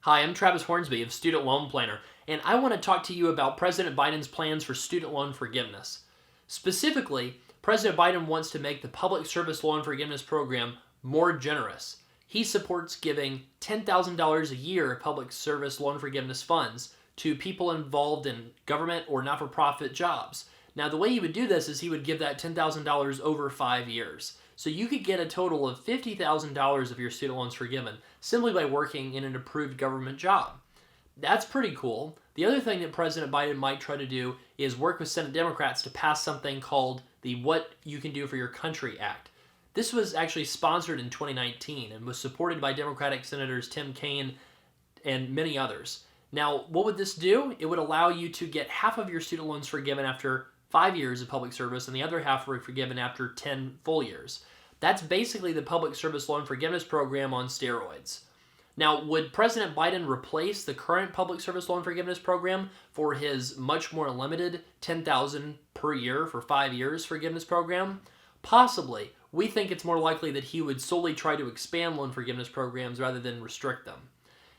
Hi, I'm Travis Hornsby of Student Loan Planner, and I want to talk to you about President Biden's plans for student loan forgiveness. Specifically, President Biden wants to make the Public Service Loan Forgiveness Program more generous. He supports giving $10,000 a year of public service loan forgiveness funds to people involved in government or not-for-profit jobs. Now, the way he would do this is he would give that $10,000 over 5 years. So you could get a total of $50,000 of your student loans forgiven simply by working in an approved government job. That's pretty cool. The other thing that President Biden might try to do is work with Senate Democrats to pass something called the What You Can Do for Your Country Act. This was actually sponsored in 2019 and was supported by Democratic Senators Tim Kaine and many others. Now, what would this do? It would allow you to get half of your student loans forgiven after 5 years of public service and the other half were forgiven after 10 full years. That's basically the Public Service Loan Forgiveness Program on steroids. Now, would President Biden replace the current Public Service Loan Forgiveness Program for his much more limited $10,000 per year for 5 years forgiveness program? Possibly. We think it's more likely that he would solely try to expand loan forgiveness programs rather than restrict them.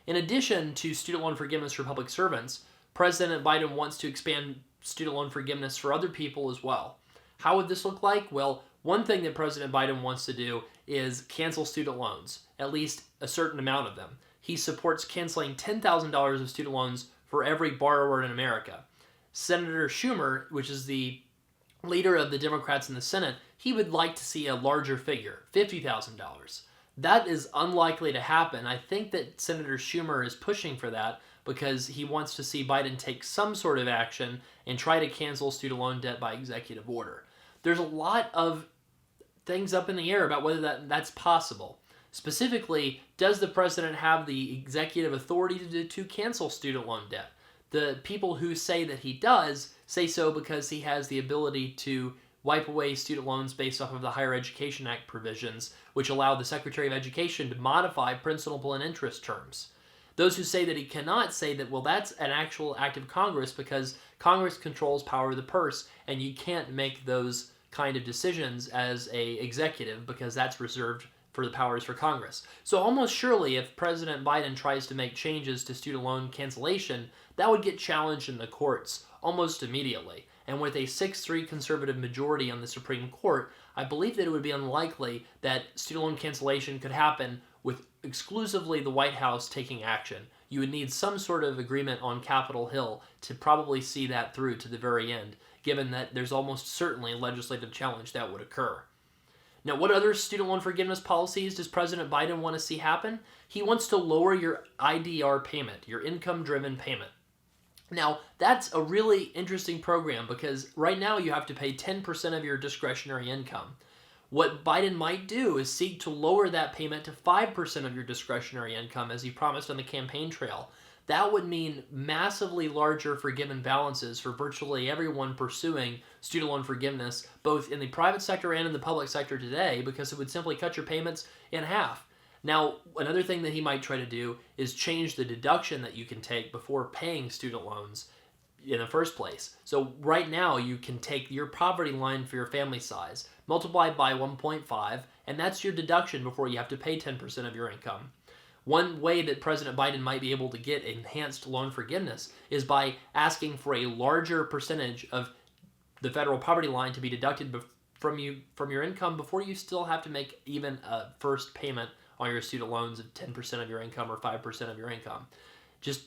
In addition to student loan forgiveness for public servants, President Biden wants to expand student loan forgiveness for other people as well. How would this look like? Well, one thing that President Biden wants to do is cancel student loans, at least a certain amount of them. He supports canceling $10,000 of student loans for every borrower in America. Senator Schumer, which is the leader of the Democrats in the Senate, he would like to see a larger figure, $50,000. That is unlikely to happen. I think that Senator Schumer is pushing for that because he wants to see Biden take some sort of action and try to cancel student loan debt by executive order. There's a lot of things up in the air about whether that's possible. Specifically, does the president have the executive authority to cancel student loan debt? The people who say that he does say so because he has the ability to wipe away student loans based off of the Higher Education Act provisions, which allow the Secretary of Education to modify principal and interest terms. Those who say that he cannot say that, well, that's an actual act of Congress because Congress controls power of the purse and you can't make those kind of decisions as a executive because that's reserved for the powers for Congress. So almost surely if President Biden tries to make changes to student loan cancellation, that would get challenged in the courts almost immediately. And with a 6-3 conservative majority on the Supreme Court, I believe that it would be unlikely that student loan cancellation could happen with exclusively the White House taking action. You would need some sort of agreement on Capitol Hill to probably see that through to the very end, given that there's almost certainly a legislative challenge that would occur. Now, what other student loan forgiveness policies does President Biden want to see happen? He wants to lower your IDR payment, your income-driven payment. Now, that's a really interesting program because right now you have to pay 10% of your discretionary income. What Biden might do is seek to lower that payment to 5% of your discretionary income as he promised on the campaign trail. That would mean massively larger forgiven balances for virtually everyone pursuing student loan forgiveness, both in the private sector and in the public sector today, because it would simply cut your payments in half. Now, another thing that he might try to do is change the deduction that you can take before paying student loans in the first place. So right now you can take your poverty line for your family size, multiply by 1.5, and that's your deduction before you have to pay 10% of your income. One way that President Biden might be able to get enhanced loan forgiveness is by asking for a larger percentage of the federal poverty line to be deducted from your income before you still have to make even a first payment on your student loans of 10% of your income or 5% of your income. Just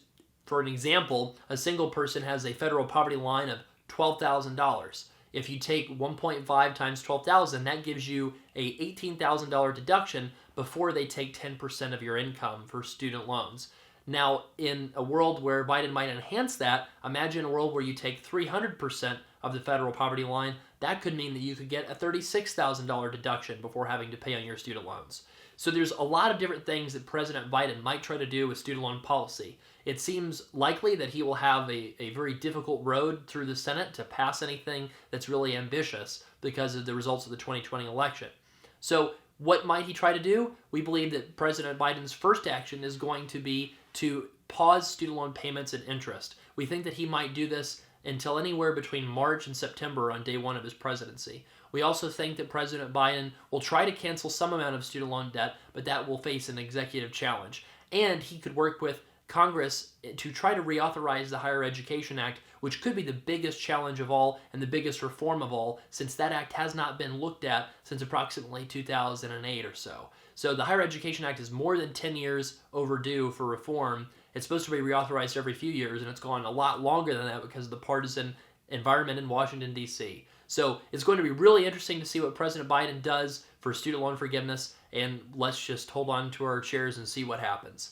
for an example, a single person has a federal poverty line of $12,000. If you take 1.5 times 12,000, that gives you a $18,000 deduction before they take 10% of your income for student loans. Now, in a world where Biden might enhance that, imagine a world where you take 300% of the federal poverty line. That could mean that you could get a $36,000 deduction before having to pay on your student loans. So there's a lot of different things that President Biden might try to do with student loan policy. It seems likely that he will have a very difficult road through the Senate to pass anything that's really ambitious because of the results of the 2020 election. So what might he try to do? We believe that President Biden's first action is going to be to pause student loan payments and interest. We think that he might do this until anywhere between March and September on day one of his presidency. We also think that President Biden will try to cancel some amount of student loan debt, but that will face an executive challenge. And he could work with Congress to try to reauthorize the Higher Education Act, which could be the biggest challenge of all and the biggest reform of all, since that act has not been looked at since approximately 2008 or so. So the Higher Education Act is more than 10 years overdue for reform. It's supposed to be reauthorized every few years, and it's gone a lot longer than that because of the partisan environment in Washington, D.C. So it's going to be really interesting to see what President Biden does for student loan forgiveness, and let's just hold on to our chairs and see what happens.